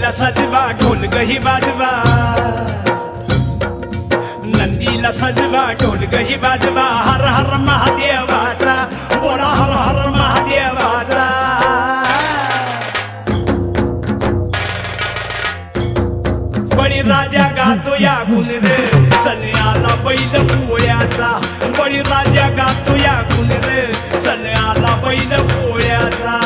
नंदीला सजवा ढोल गही वाजवा नंदीला सजवा ढोल गही वाजवा हर हर महादेवाचा बोला हर हर महादेवाचा बळीराजा गातो या गुण रे सण आला बैल पोळ्याचा बळीराजा गातो या गुण रे सण आला बैल पोळ्याचा